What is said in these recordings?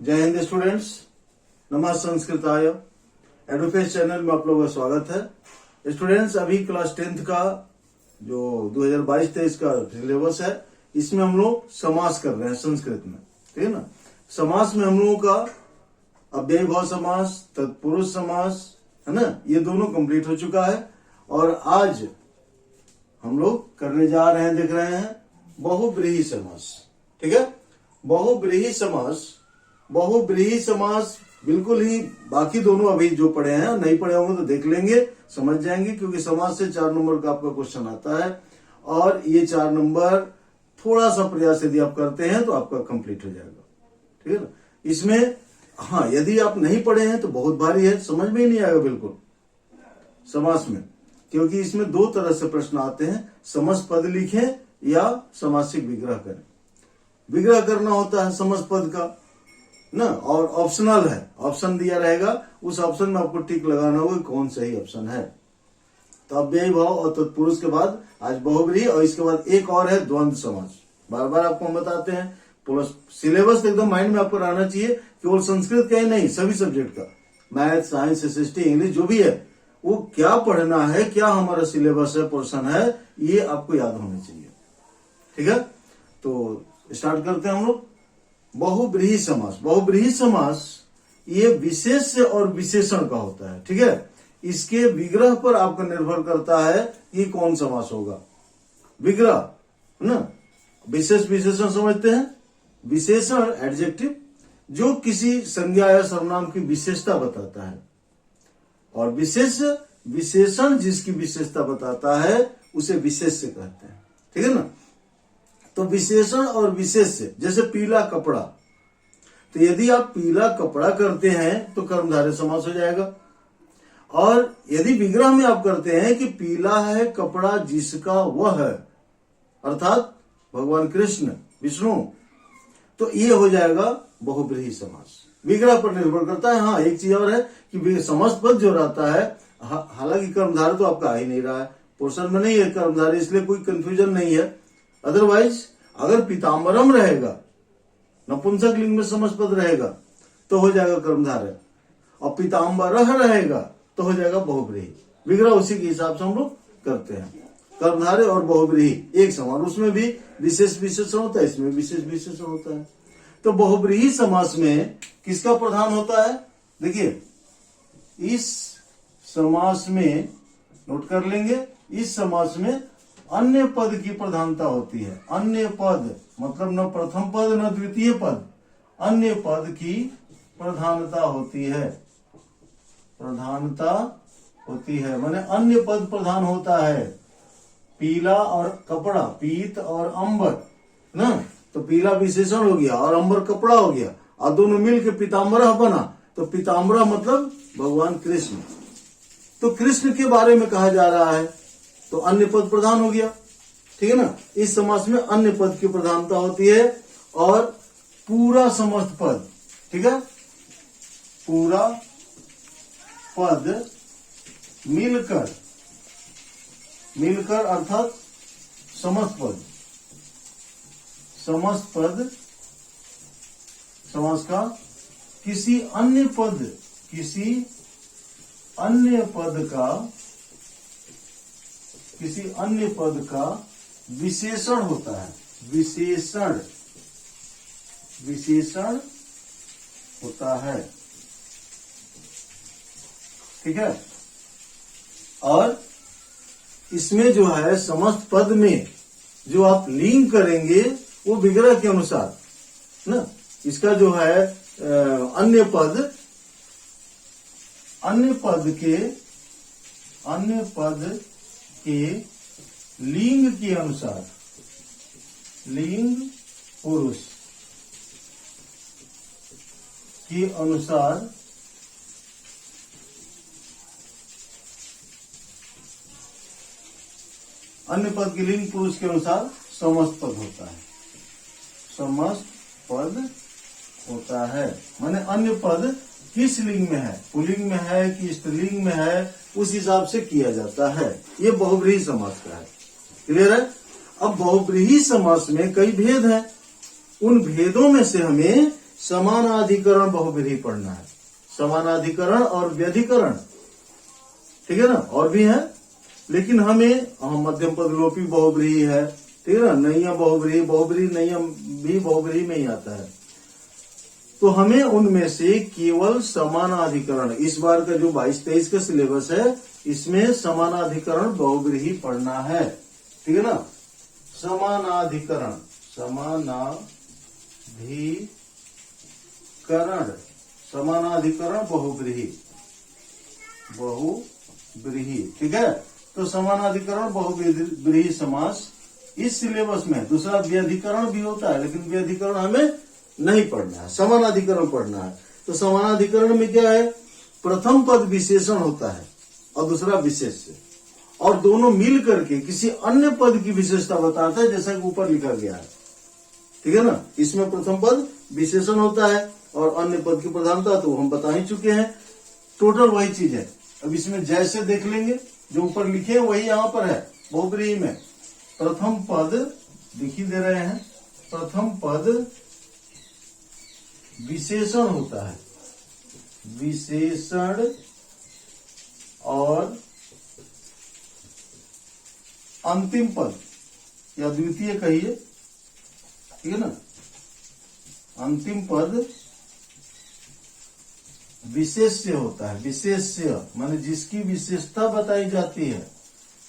जय हिंद स्टूडेंट्स, नमः संस्कृताय। एडुफेस चैनल में आप लोगों का स्वागत है। स्टूडेंट्स, अभी क्लास 10th का जो 2022-23 का सिलेबस है, इसमें हम लोग समास कर रहे हैं संस्कृत में, ठीक है ना। समास में हम लोगों का अव्ययीभाव समास, तत्पुरुष समास, है ना, ये दोनों कंप्लीट हो चुका है। और आज हम लोग करने जा रहे हैं, देख रहे हैं, बहुव्रीहि समास। ठीक है, बहुव्रीहि समास। बहुव्रीहि समास बिल्कुल ही बाकी दोनों अभी जो पढ़े हैं, नहीं पढ़े होंगे तो देख लेंगे, समझ जाएंगे, क्योंकि समास से 4 नंबर का आपका क्वेश्चन आता है और ये 4 नंबर थोड़ा सा प्रयास यदि आप करते हैं तो आपका कंप्लीट हो जाएगा। ठीक है ना। इसमें हाँ, यदि आप नहीं पढ़े हैं तो बहुत भारी है, समझ में ही नहीं आएगा बिल्कुल समास में, क्योंकि इसमें 2 तरह से प्रश्न आते हैं, समस्त पद लिखें या समासिक विग्रह करें। विग्रह करना होता है समस्त पद का ना, और ऑप्शनल है, ऑप्शन दिया रहेगा, उस ऑप्शन में आपको टिक लगाना होगा कौन सही ऑप्शन है। तो अव्ययीभाव और तत्पुरुष के बाद आज बहुव्रीहि, और इसके बाद एक और है द्वंद्व समास। बार बार आपको हम बताते हैं, प्लस सिलेबस एकदम माइंड में आपको रहना चाहिए, केवल संस्कृत का ही नहीं, सभी सब्जेक्ट का, मैथ, साइंस, एसएसटी, इंग्लिश, जो भी है, वो क्या पढ़ना है, क्या हमारा सिलेबस है, पोर्शन है, ये आपको याद होना चाहिए। ठीक है, तो स्टार्ट करते हैं हम लोग। बहुव्रीहि समास। बहुव्रीहि समास ये विशेष्य और विशेषण का होता है। ठीक है, इसके विग्रह पर आपका निर्भर करता है कि कौन समास होगा। विग्रह है ना, विशेष विशेषण समझते हैं। विशेषण एडजेक्टिव जो किसी संज्ञा या सर्वनाम की विशेषता बताता है, और विशेष विशेषण जिसकी विशेषता बताता है उसे विशेष्य कहते हैं। ठीक है ना। तो विशेषण और विशेष्य, जैसे पीला कपड़ा, तो यदि आप पीला कपड़ा करते हैं तो कर्मधारय समास हो जाएगा। और यदि विग्रह में आप करते हैं कि पीला है कपड़ा जिसका वह है, अर्थात भगवान कृष्ण, विष्णु, तो ये हो जाएगा बहुव्रीहि समास। विग्रह पर निर्भर करता है। हाँ, एक चीज और है कि समस्त पद जो रहता है, हालांकि कर्मधारय तो आपका आ ही नहीं रहा है, पोर्शन में नहीं है कर्मधारय, इसलिए कोई कंफ्यूजन नहीं है। अदरवाइज अगर पीताम्बरम रहेगा, नपुंसक लिंग में समस्त पद रहेगा, तो हो जाएगा कर्मधारय, और पीताम्बरः रहेगा तो हो जाएगा बहुव्रीहि। विग्रह उसी के हिसाब से हम लोग करते हैं। कर्मधारय और बहुव्रीहि एक समान, उसमें भी विशेष विशेषण होता है, इसमें विशेष विशेषण होता है। तो बहुव्रीहि समास में किसका प्रधान होता है? देखिए, इस समास में नोट कर लेंगे, इस समास में अन्य पद की प्रधानता होती है। अन्य पद मतलब न प्रथम पद न द्वितीय पद, अन्य पद की प्रधानता होती है। प्रधानता होती है माने अन्य पद प्रधान होता है। पीला और कपड़ा, पीत और अंबर ना, तो पीला विशेषण हो गया और अंबर कपड़ा हो गया, और दोनों मिलकर पीताम्बरः बना, तो पीताम्बरः मतलब भगवान कृष्ण। तो कृष्ण के बारे में कहा जा रहा है, तो अन्य पद प्रधान हो गया। ठीक है ना। इस समास में अन्य पद की प्रधानता होती है, और पूरा समस्त पद, ठीक है, पूरा पद मिलकर, मिलकर अर्थात समस्त पद, समस्त पद समास का किसी अन्य पद, किसी अन्य पद का, किसी अन्य पद का विशेषण होता है। विशेषण, विशेषण होता है। ठीक है। और इसमें जो है समस्त पद में जो आप लिंक करेंगे वो विग्रह के अनुसार ना, इसका जो है अन्य पद, अन्य पद के, अन्य पद के लिंग के अनुसार, लिंग पुरुष के अनुसार अन्य पद के लिंग पुरुष के अनुसार समस्त पद होता है। समस्त पद होता है माने अन्य पद किस लिंग में है, पुल्लिंग में है कि स्त्रीलिंग में है, उस हिसाब से किया जाता है। ये बहुव्रीहि समास का है। क्लियर है। अब बहुव्रीहि समास में कई भेद हैं, उन भेदों में से हमें समानाधिकरण बहुव्रीहि पढ़ना है। समानाधिकरण और व्यधिकरण, ठीक है ना, और भी है, लेकिन हमें मध्यम पद लोपी बहुव्रीहि है, ठीक है ना, नैयम बहुव्रीहि, बहुव्रीहि नैयम भी बहुव्रीहि में ही आता है। तो हमें उनमें से केवल समानाधिकरण, इस बार का जो 22-23 का सिलेबस है इसमें समानाधिकरण बहुव्रीहि पढ़ना है, ठीक है ना। समानाधिकरण, समानाधिकरण बहुव्रीहि, ठीक है। तो समानाधिकरण बहुव्रीहि समास इस सिलेबस में, दूसरा व्यधिकरण भी होता है लेकिन व्यधिकरण हमें नहीं पढ़ना है, समानाधिकरण पढ़ना है। तो समानाधिकरण में क्या है, प्रथम पद विशेषण होता है और दूसरा विशेष्य, और दोनों मिल करके किसी अन्य पद की विशेषता बताता है, जैसा कि ऊपर लिखा गया है, ठीक है ना। इसमें प्रथम पद विशेषण होता है और अन्य पद की प्रधानता तो हम बता ही चुके हैं, टोटल वही चीज है। अब इसमें जैसे देख लेंगे, जो ऊपर लिखे हैं वही यहाँ पर है बहुव्रीहि में। प्रथम पद लिख ही दे रहे हैं, प्रथम पद विशेषण होता है, विशेषण, और अंतिम पद या द्वितीय कहिए, ठीक है ना, अंतिम पद विशेष्य होता है। विशेष्य माने जिसकी विशेषता बताई जाती है,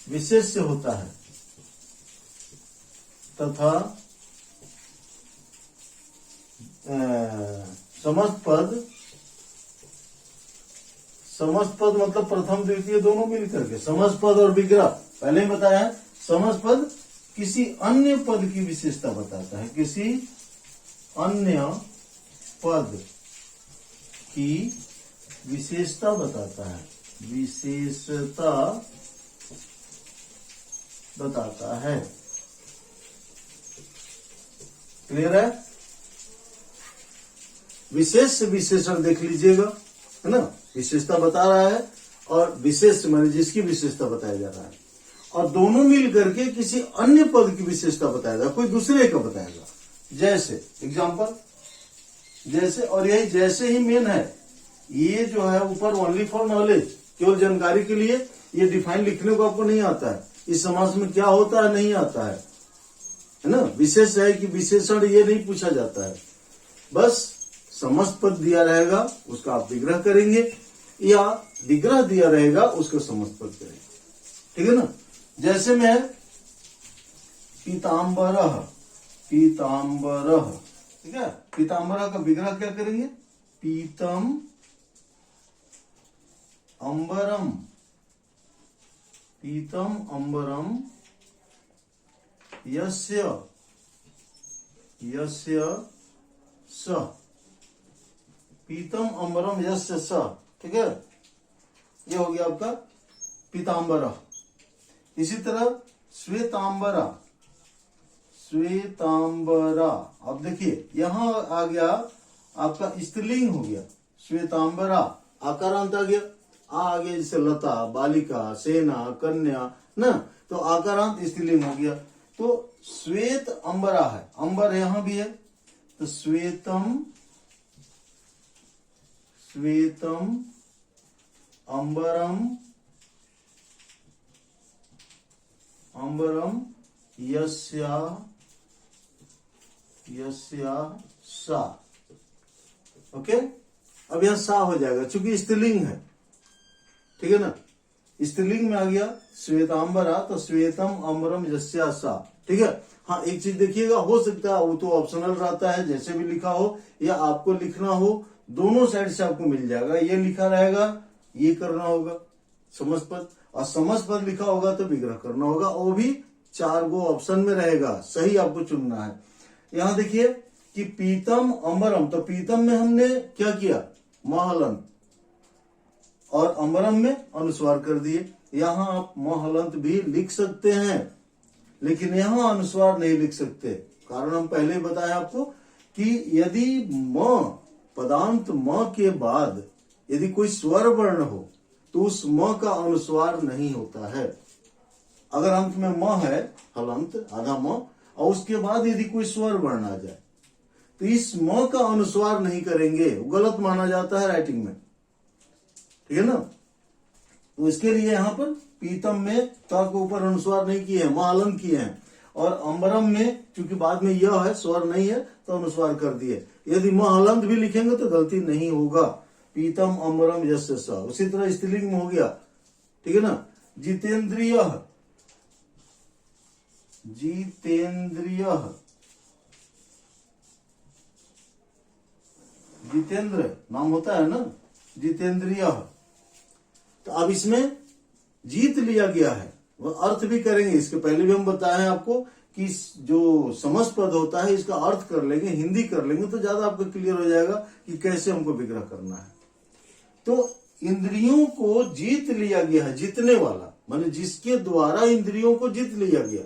विशेष्य होता है। तथा समस्त पद मतलब प्रथम द्वितीय दोनों मिलकर के, समस्त पद और विग्रह पहले ही बताया है। समस्त पद किसी अन्य पद की विशेषता बताता है, किसी अन्य पद की विशेषता बताता है, विशेषता बताता है। क्लियर है। विशेष विशेषण देख लीजिएगा, है ना, विशेषता बता रहा है और विशेष माने जिसकी विशेषता बताया जा रहा है, और दोनों मिल करके किसी अन्य पद की विशेषता बताएगा, कोई दूसरे का बताएगा। जैसे एग्जाम्पल, जैसे, और यही जैसे ही मेन है, ये जो है ऊपर ओनली फॉर नॉलेज, केवल जानकारी के लिए, ये डिफाइन लिखने को आपको नहीं आता है, इस समास में क्या होता है नहीं आता है ना। विशेष है कि विशेषण ये नहीं पूछा जाता है, बस समस्त पद दिया रहेगा उसका आप विग्रह करेंगे, या विग्रह दिया रहेगा उसका समस्त पद करेंगे, ठीक है ना। जैसे में पीताम्बरः, पीताम्बरः, ठीक है, पीताम्बरः का विग्रह क्या करेंगे, पीतम अंबरम, पीतम अंबरम यस्य, यस्य स, पीतम अंबरम यस्य स, ठीक है, ये हो गया आपका पीताम्बरः। इसी तरह श्वेतांबरा, श्वेतांबरा, अब देखिए यहां आ गया आपका स्त्रीलिंग हो गया, श्वेतांबरा, आकारांत आ गया, आ गया जैसे लता, बालिका, सेना, कन्या ना, तो आकारांत स्त्रीलिंग हो गया। तो श्वेत अंबरा है, अंबर यहां भी है, तो श्वेतम, श्वेतम अंबरम, अंबरम यस्या, यस्या सा, ओके। अब यहां सा हो जाएगा चूंकि स्त्रीलिंग है, ठीक है ना, स्त्रीलिंग में आ गया श्वेतांबरा, तो श्वेतम अंबरम यस्या सा, ठीक है। हाँ, एक चीज देखिएगा, हो सकता है वो तो ऑप्शनल रहता है, जैसे भी लिखा हो या आपको लिखना हो, दोनों साइड से आपको मिल जाएगा, ये लिखा रहेगा ये करना होगा समस्त पद, और समस्त पद लिखा होगा तो विग्रह करना होगा, वो भी 4 गो ऑप्शन में रहेगा, सही आपको चुनना है। यहां देखिए कि पीतम अंबरम, तो पीतम में हमने क्या किया, महलंत, और अंबरम में अनुस्वार कर दिए। यहां आप महलंत भी लिख सकते हैं, लेकिन यहां अनुस्वार नहीं लिख सकते, कारण हम पहले ही बताया आपको कि यदि म, पदांत म के बाद यदि कोई स्वर वर्ण हो तो उस म का अनुस्वार नहीं होता है। अगर अंत में म है, हलंत आधा म, और उसके बाद यदि कोई स्वर वर्ण आ जाए तो इस म का अनुस्वार नहीं करेंगे, वो गलत माना जाता है राइटिंग में, ठीक है ना। तो इसके लिए यहाँ पर पीतम में त के ऊपर अनुस्वार नहीं किए हैं, मालम किए हैं, और अंबरम में चूंकि बाद में यह है, स्वर नहीं है, तो अनुस्वार कर दिए। यदि महलंत भी लिखेंगे तो गलती नहीं होगा। पीतम अंबरम यस्य स। उसी तरह स्त्रीलिंग में हो गया, ठीक है ना। जितेंद्रिय, जितेंद्रिय, जितेंद्र नाम होता है ना, जितेंद्रिय। तो अब इसमें जीत लिया गया है, वह अर्थ भी करेंगे। इसके पहले भी हम बताए हैं आपको कि जो समस्त पद होता है इसका अर्थ कर लेंगे, हिंदी कर लेंगे तो ज्यादा आपको क्लियर हो जाएगा कि कैसे हमको विग्रह करना है। तो इंद्रियों को जीत लिया गया है, जीतने वाला माने जिसके द्वारा इंद्रियों को जीत लिया गया।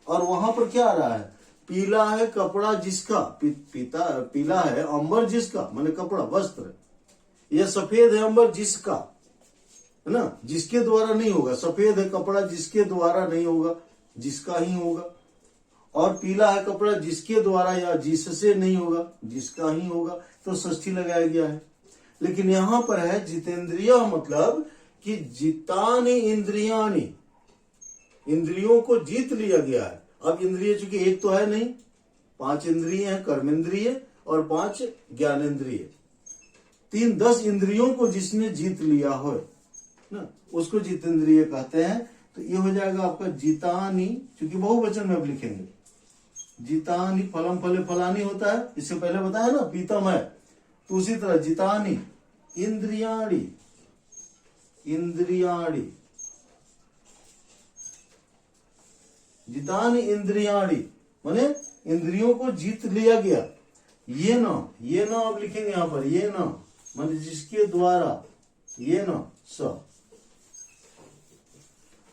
और वहां पर क्या आ रहा है, पीला है कपड़ा जिसका, पीला है अंबर जिसका, माने कपड़ा वस्त्र। यह सफेद है अंबर जिसका, है ना, जिसके द्वारा नहीं होगा। सफेद है कपड़ा जिसके द्वारा नहीं होगा, जिसका ही होगा। और पीला है कपड़ा जिसके द्वारा या जिससे नहीं होगा, जिसका ही होगा, तो षष्ठी लगाया गया है। लेकिन यहां पर है जितेंद्रिय, मतलब कि जितानि इंद्रियानि, इंद्रियों को जीत लिया गया है। अब इंद्रिय चूंकि एक तो है नहीं, 5 इंद्रिय हैं, कर्मेंद्रिय और 5 ज्ञानेन्द्रिय, 10 इंद्रियों को जिसने जीत लिया हो ना, उसको जितेंद्रिय कहते हैं। तो ये हो जाएगा आपका जितानी, क्योंकि बहुवचन में अब लिखेंगे। जितानी फलम फले फलानी होता है, इससे पहले बताया ना पीतम है, तो उसी तरह जितानी इंद्रियाणी, इंद्रियाणी, जितानी इंद्रियाणी माने इंद्रियों को जीत लिया गया। ये ना अब लिखेंगे यहां पर, ये ना माने जिसके द्वारा, ये ना स,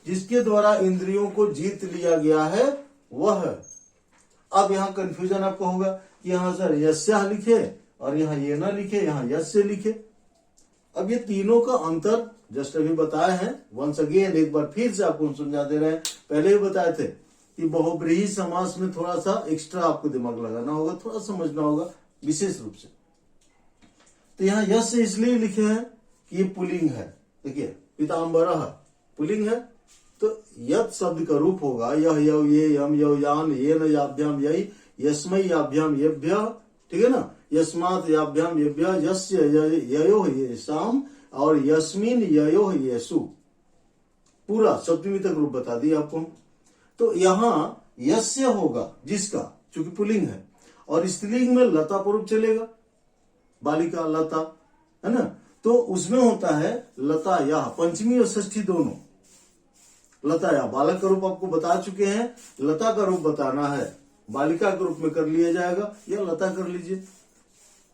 जिसके द्वारा इंद्रियों को जीत लिया गया है वह। अब यहां कंफ्यूजन आपको होगा कि यहां सर यस्या लिखे और यहां ये ना लिखे, यहां यस्य लिखे। अब ये तीनों का अंतर जस्ट अभी बताए हैं, वंस अगेन एक बार फिर से आपको समझा दे रहे हैं। पहले भी बताए थे कि बहुब्रीहि समास में थोड़ा सा एक्स्ट्रा आपको दिमाग लगाना होगा, थोड़ा समझना होगा विशेष रूप से। तो यहाँ यस्य इसलिए लिखे हैं कि ये पुलिंग है। देखिए पीताम्बरः पुलिंग है, तो यत शब्द का रूप होगा यह यौ ये यम यौ यान ये न याभ्याम यही यस्मै याभ्याम येभ्य, ठीक है ना। यस्मात् याभ्याम येभ्य यस्य ययो येषाम और यस्मिन ययो येषु, पूरा सप्तमी तक रूप बता दिया आपको। तो यहाँ यस्य होगा जिसका, चूंकि पुलिंग है, और स्त्रीलिंग में लता पर रूप चलेगा, बालिका लता, है ना। तो उसमें होता है लता या, पंचमी और षष्ठी दोनों। लता या बालक का रूप आपको बता चुके हैं, लता का रूप बताना है, बालिका के रूप में कर लिया जाएगा या लता कर लीजिए।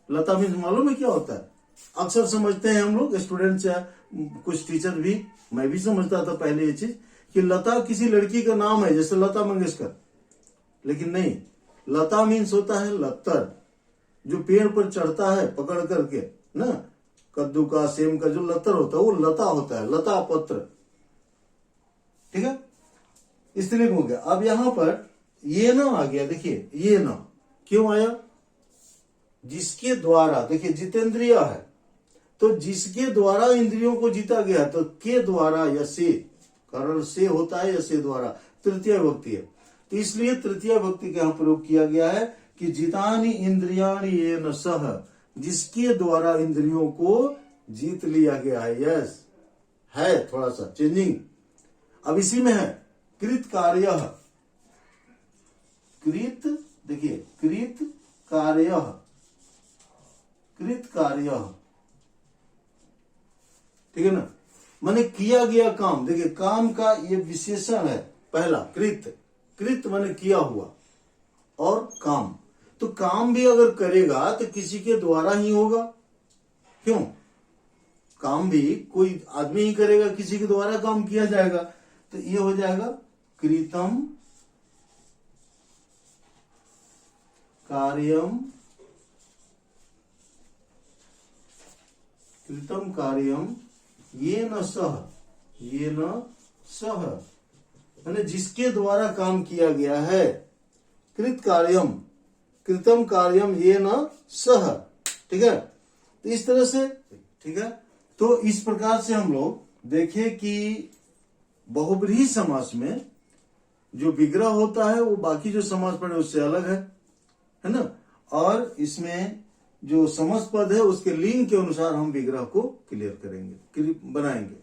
लता मीन्स मालूम है क्या होता है, अक्सर समझते हैं हम लोग स्टूडेंट्स या कुछ टीचर भी, मैं भी समझता था पहले ये चीज कि लता किसी लड़की का नाम है, जैसे लता मंगेशकर। लेकिन नहीं, लता मीन्स होता है लत्तर, जो पेड़ पर चढ़ता है पकड़ करके ना, कद्दू का सेम का जो लत्तर होता है वो लता होता है, लता पत्र, ठीक है। इसलिए हो गया। अब यहां पर ये ना आ गया, देखिए ये ना क्यों आया, जिसके द्वारा, देखिए जितेंद्रिय है तो जिसके द्वारा इंद्रियों को जीता गया, तो के द्वारा या से, कारण से होता है या से द्वारा, तृतीय विभक्ति है, तो इसलिए तृतीय विभक्ति का यहां प्रयोग किया गया है कि जितानि इंद्रियाणि येन सह, जिसके द्वारा इंद्रियों को जीत लिया गया है। यस है थोड़ा सा चेंजिंग। अब इसी में है कृत कार्य, कृत, देखिए कृत कार्य, कृत कार्य, ठीक है ना, माने किया गया काम। देखिए काम का ये विशेषण है पहला, कृत, कृत माने किया हुआ, और काम, तो काम भी अगर करेगा तो किसी के द्वारा ही होगा। क्यों, काम भी कोई आदमी ही करेगा, किसी के द्वारा काम किया जाएगा। तो ये हो जाएगा कृतम कार्यम, कृतम कार्यम येन सह, येन सह माने जिसके द्वारा काम किया गया है। कृत कार्यम कृतम कार्यम ये न सह, ठीक है। तो इस तरह से, ठीक है। तो इस प्रकार से हम लोग देखें कि बहुब्रीहि समास में जो विग्रह होता है वो बाकी जो समास पढ़े उससे अलग है ना। और इसमें जो समास पद है उसके लिंग के अनुसार हम विग्रह को क्लियर करेंगे, बनाएंगे,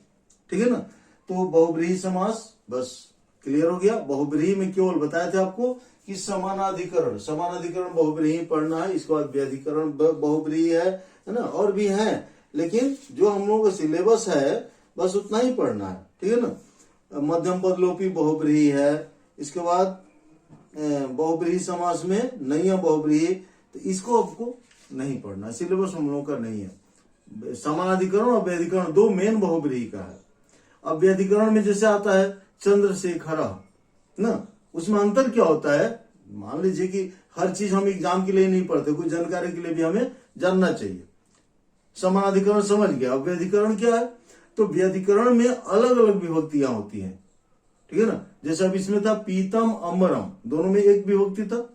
ठीक है ना। तो बहुब्रीहि समास बस क्लियर हो गया। बहुब्रीहि में केवल बताया था आपको कि समानाधिकरण बहुब्रीहि पढ़ना है। इसके बाद व्यधिकरण बहुब्रीहि है ना, और भी है, लेकिन जो हम लोगों का सिलेबस है बस उतना ही पढ़ना है, ठीक है ना। मध्यम पद लोपी बहुब्रीहि है। इसके बाद बहुब्रीहि समास में नैया बहुब्रीहि, तो इसको आपको नहीं पढ़ना, सिलेबस हम लोगों का नहीं है। समानाधिकरण और व्यधिकरण दो मेन बहुब्रीहि का है। अब व्यधिकरण में जैसे आता है चंद्रशेखर ना, उसमें अंतर क्या होता है। मान लीजिए कि हर चीज हम एग्जाम के लिए नहीं पढ़ते, कुछ जानकारी के लिए भी हमें जानना चाहिए। समानाधिकरण समझ गया। अब व्यधिकरण क्या है, तो व्यधिकरण में अलग अलग विभक्तियां होती हैं, ठीक है ना। जैसे अब इसमें था पीतम अमरम, दोनों में एक विभक्ति था।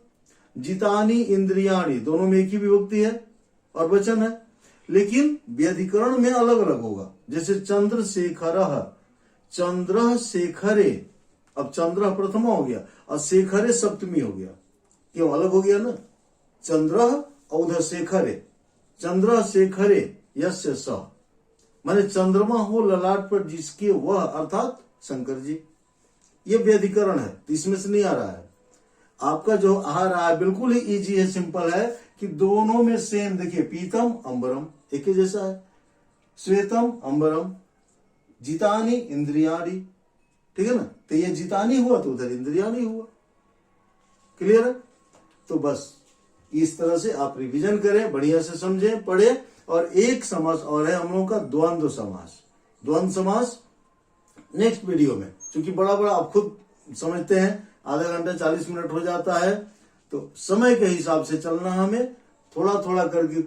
जितानी इंद्रियाणी, दोनों में एक ही विभक्ति है और वचन है। लेकिन व्यधिकरण में अलग अलग होगा। जैसे चंद्रशेखर, चंद्र शेखरे, अब चंद्र प्रथमा हो गया और शेखरे सप्तमी हो गया, क्यों अलग हो गया ना। चंद्र और उधर शेखरे, चंद्र शेखरे यस्य स, माने चंद्रमा हो ललाट पर जिसके वह, अर्थात शंकर जी। ये व्यधिकरण है, तो इसमें से नहीं आ रहा है। आपका जो आ रहा है बिल्कुल ही इजी है, सिंपल है कि दोनों में सेम। देखिए पीतम अंबरम एक ही जैसा है, श्वेतम अंबरम, जितानी इंद्रियाणी, ठीक है ना। तो ये जितानी हुआ तो उधर इंद्रियाणी हुआ। क्लियर है। तो बस इस तरह से आप रिवीजन करें, बढ़िया से समझें, पढ़े। और एक समास और है हम लोगों का द्वंद्व समास। द्वंद्व समास नेक्स्ट वीडियो में, क्योंकि बड़ा बड़ा आप खुद समझते हैं, आधा घंटा 40 मिनट हो जाता है, तो समय के हिसाब से चलना। हमें थोड़ा थोड़ा करके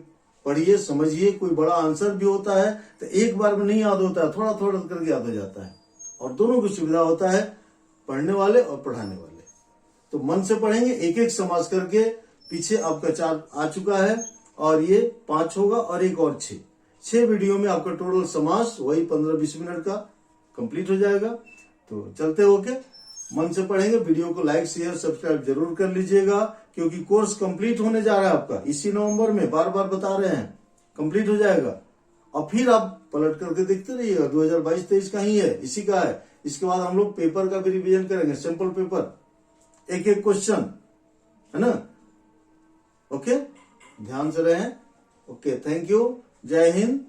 पढ़िए, समझिए। कोई बड़ा आंसर भी होता है तो एक बार में नहीं याद होता है, थोड़ा थोड़ा करके याद हो जाता है। और दोनों की सुविधा होता है, पढ़ने वाले और पढ़ाने वाले। तो मन से पढ़ेंगे, एक एक समास करके। पीछे आपका 4 आ चुका है और ये 5 होगा और एक और 6 वीडियो में आपका टोटल समास वही 15-20 मिनट का कंप्लीट हो जाएगा। तो चलते होके मन से पढ़ेंगे। वीडियो को लाइक शेयर सब्सक्राइब जरूर कर लीजिएगा, क्योंकि कोर्स कंप्लीट होने जा रहा है आपका इसी नवंबर में, बार बार बता रहे हैं, कंप्लीट हो जाएगा। और फिर आप पलट करके देखते रहिएगा, 2022-23 का ही है, इसी का है। इसके बाद हम लोग पेपर का भी रिवीजन करेंगे, सिंपल पेपर, एक एक क्वेश्चन, है ना। ओके, ध्यान से रहें। ओके, थैंक यू, जय हिंद।